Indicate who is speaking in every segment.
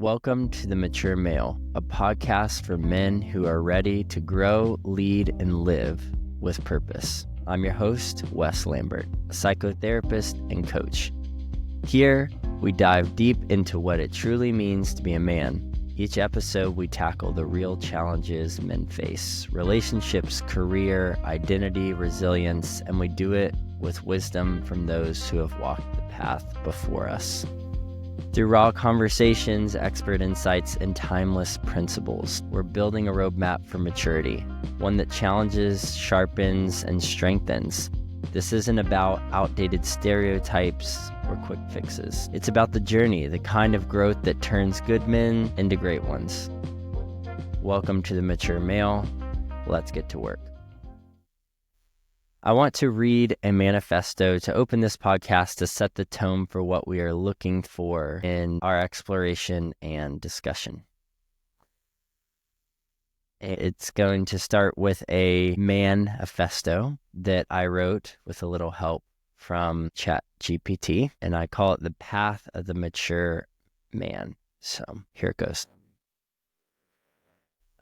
Speaker 1: Welcome to The Mature Male, a podcast for men who are ready to grow, lead, and live with purpose. I'm your host, Wes Lambert, a psychotherapist and coach. Here, we dive deep into what it truly means to be a man. Each episode, we tackle the real challenges men face: relationships, career, identity, resilience, and we do it with wisdom from those who have walked the path before us. Through raw conversations, expert insights, and timeless principles, we're building a roadmap for maturity, one that challenges, sharpens, and strengthens. This isn't about outdated stereotypes or quick fixes. It's about the journey, the kind of growth that turns good men into great ones. Welcome to The Mature Male. Let's get to work. I want to read a manifesto to open this podcast to set the tone for what we are looking for in our exploration and discussion. It's going to start with a manifesto that I wrote with a little help from ChatGPT, and I call it The Path of the Mature Man. So here it goes.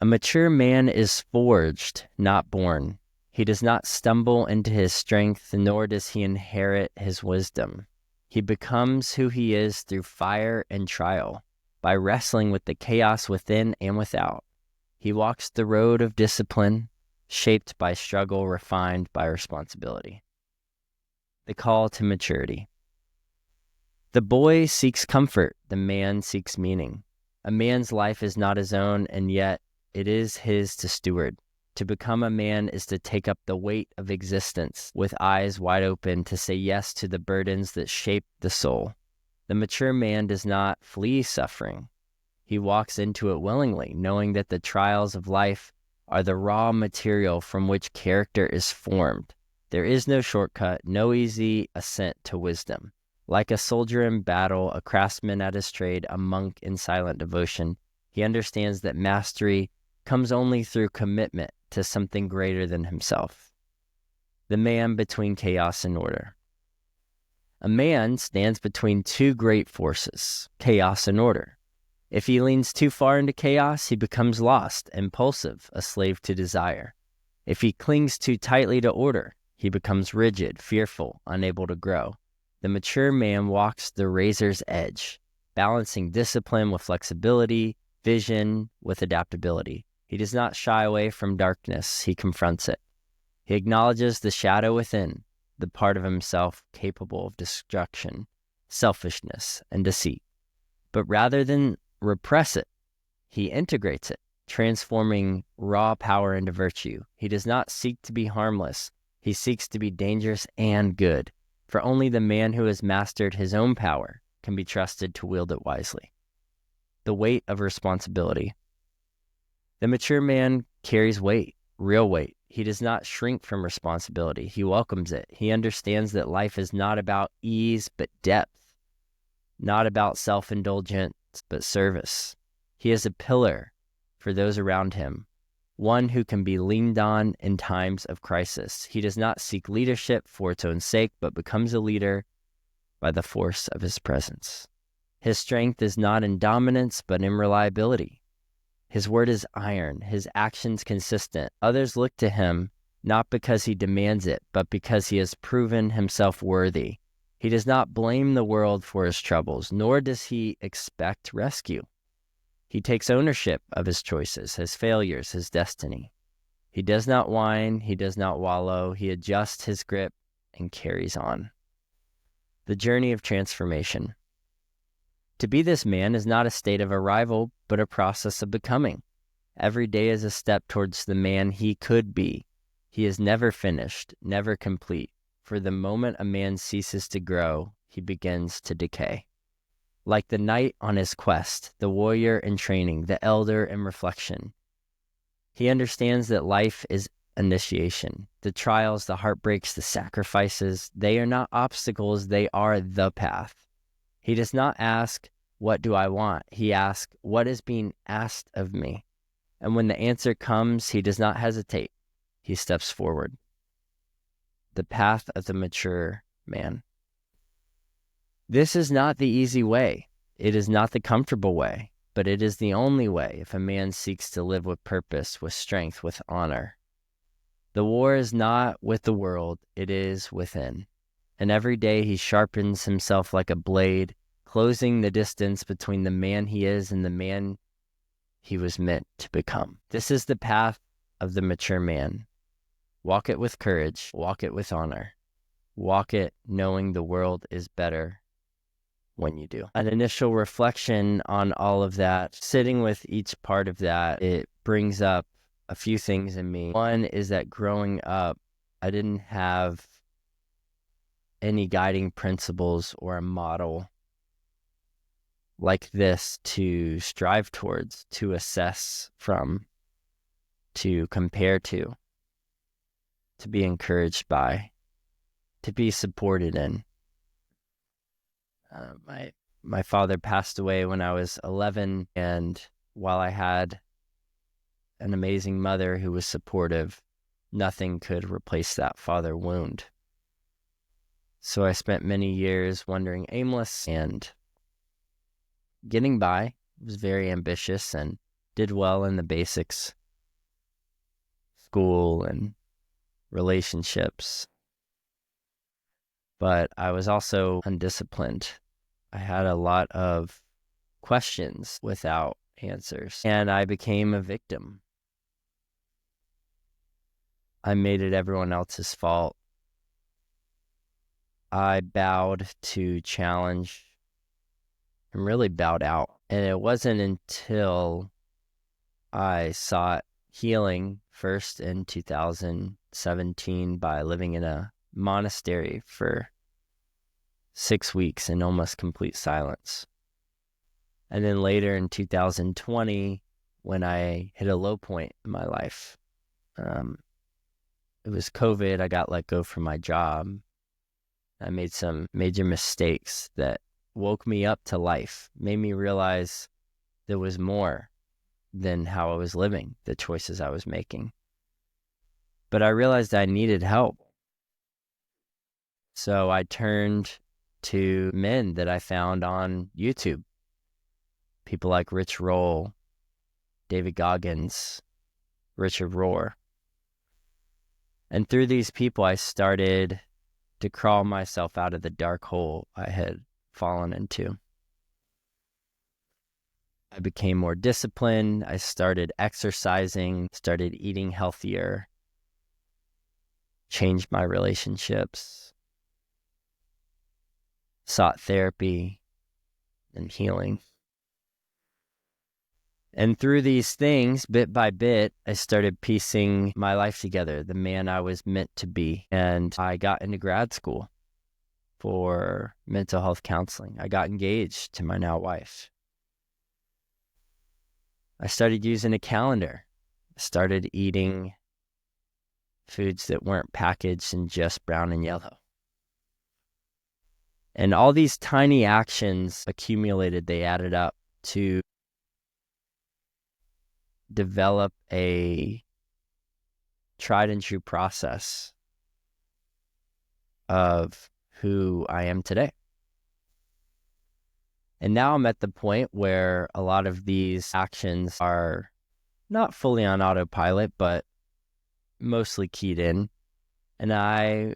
Speaker 1: A mature man is forged, not born. He does not stumble into his strength, nor does he inherit his wisdom. He becomes who he is through fire and trial, by wrestling with the chaos within and without. He walks the road of discipline, shaped by struggle, refined by responsibility. The call to maturity. The boy seeks comfort, the man seeks meaning. A man's life is not his own, and yet it is his to steward. To become a man is to take up the weight of existence with eyes wide open, to say yes to the burdens that shape the soul. The mature man does not flee suffering. He walks into it willingly, knowing that the trials of life are the raw material from which character is formed. There is no shortcut, no easy ascent to wisdom. Like a soldier in battle, a craftsman at his trade, a monk in silent devotion, he understands that mastery comes only through commitment to something greater than himself. The man between chaos and order. A man stands between two great forces, chaos and order. If he leans too far into chaos, he becomes lost, impulsive, a slave to desire. If he clings too tightly to order, he becomes rigid, fearful, unable to grow. The mature man walks the razor's edge, balancing discipline with flexibility, vision with adaptability. He does not shy away from darkness, he confronts it. He acknowledges the shadow within, the part of himself capable of destruction, selfishness, and deceit. But rather than repress it, he integrates it, transforming raw power into virtue. He does not seek to be harmless, he seeks to be dangerous and good, for only the man who has mastered his own power can be trusted to wield it wisely. The weight of responsibility. The mature man carries weight, real weight. He does not shrink from responsibility. He welcomes it. He understands that life is not about ease, but depth, not about self-indulgence, but service. He is a pillar for those around him, one who can be leaned on in times of crisis. He does not seek leadership for its own sake, but becomes a leader by the force of his presence. His strength is not in dominance, but in reliability. His word is iron, his actions consistent. Others look to him not because he demands it, but because he has proven himself worthy. He does not blame the world for his troubles, nor does he expect rescue. He takes ownership of his choices, his failures, his destiny. He does not whine, he does not wallow, he adjusts his grip and carries on. The journey of transformation. To be this man is not a state of arrival, but a process of becoming. Every day is a step towards the man he could be. He is never finished, never complete. For the moment a man ceases to grow, he begins to decay. Like the knight on his quest, the warrior in training, the elder in reflection, he understands that life is initiation. The trials, the heartbreaks, the sacrifices, they are not obstacles, they are the path. He does not ask, "What do I want?" He asks, "What is being asked of me?" And when the answer comes, he does not hesitate. He steps forward. The path of the mature man. This is not the easy way. It is not the comfortable way, but it is the only way if a man seeks to live with purpose, with strength, with honor. The war is not with the world, it is within. And every day he sharpens himself like a blade, closing the distance between the man he is and the man he was meant to become. This is the path of the mature man. Walk it with courage, walk it with honor. Walk it knowing the world is better when you do. An initial reflection on all of that, sitting with each part of that, it brings up a few things in me. One is that growing up, I didn't have any guiding principles or a model like this to strive towards, to assess from, to compare to be encouraged by, to be supported in. My father passed away when I was 11, and while I had an amazing mother who was supportive, nothing could replace that father wound. So I spent many years wandering aimless and getting by. Was very ambitious and did well in the basics, school and relationships. But I was also undisciplined. I had a lot of questions without answers, and I became a victim. I made it everyone else's fault. I bowed to challenge and really bowed out. And it wasn't until I sought healing first in 2017 by living in a monastery for 6 weeks in almost complete silence. And then later in 2020, when I hit a low point in my life, it was COVID. I got let go from my job. I made some major mistakes that woke me up to life, made me realize there was more than how I was living, the choices I was making. But I realized I needed help. So I turned to men that I found on YouTube. People like Rich Roll, David Goggins, Richard Rohr. And through these people, I started to crawl myself out of the dark hole I had fallen into. I became more disciplined. I started exercising, started eating healthier, changed my relationships, sought therapy and healing. And through these things, bit by bit, I started piecing my life together, the man I was meant to be. And I got into grad school for mental health counseling. I got engaged to my now wife. I started using a calendar. I started eating foods that weren't packaged in just brown and yellow. And all these tiny actions accumulated, they added up to develop a tried and true process of who I am today. And now I'm at the point where a lot of these actions are not fully on autopilot, but mostly keyed in. And I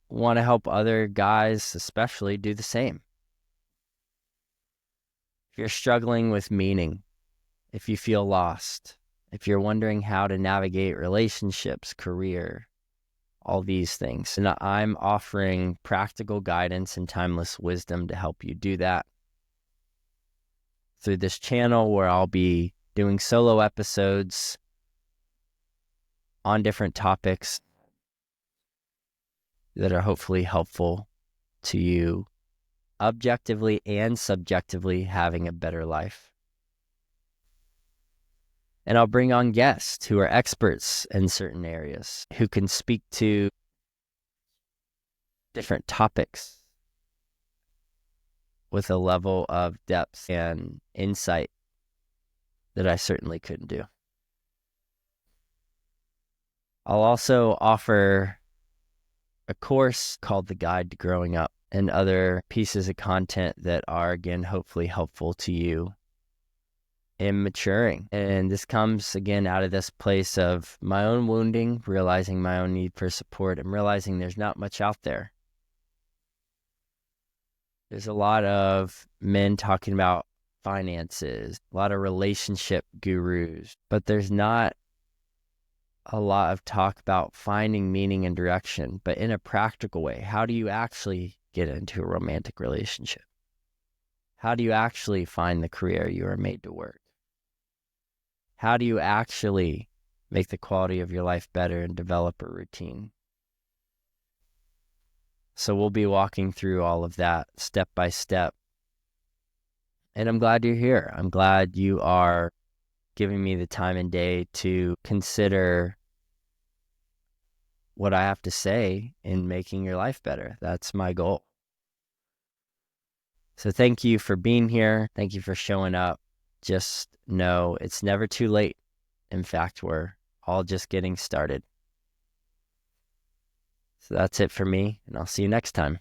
Speaker 1: want to help other guys especially do the same. If you're struggling with meaning, if you feel lost, if you're wondering how to navigate relationships, career, all these things, and I'm offering practical guidance and timeless wisdom to help you do that through this channel, where I'll be doing solo episodes on different topics that are hopefully helpful to you objectively and subjectively having a better life. And I'll bring on guests who are experts in certain areas, who can speak to different topics with a level of depth and insight that I certainly couldn't do. I'll also offer a course called The Guide to Growing Up and other pieces of content that are, again, hopefully helpful to you in maturing. And this comes again out of this place of my own wounding, realizing my own need for support, and realizing there's not much out there. There's a lot of men talking about finances, a lot of relationship gurus, but there's not a lot of talk about finding meaning and direction, but in a practical way. How do you actually get into a romantic relationship? How do you actually find the career you are made to work? How do you actually make the quality of your life better and develop a routine? So we'll be walking through all of that step by step. And I'm glad you're here. I'm glad you are giving me the time and day to consider what I have to say in making your life better. That's my goal. So thank you for being here. Thank you for showing up. Just know it's never too late. In fact, we're all just getting started. So that's it for me, and I'll see you next time.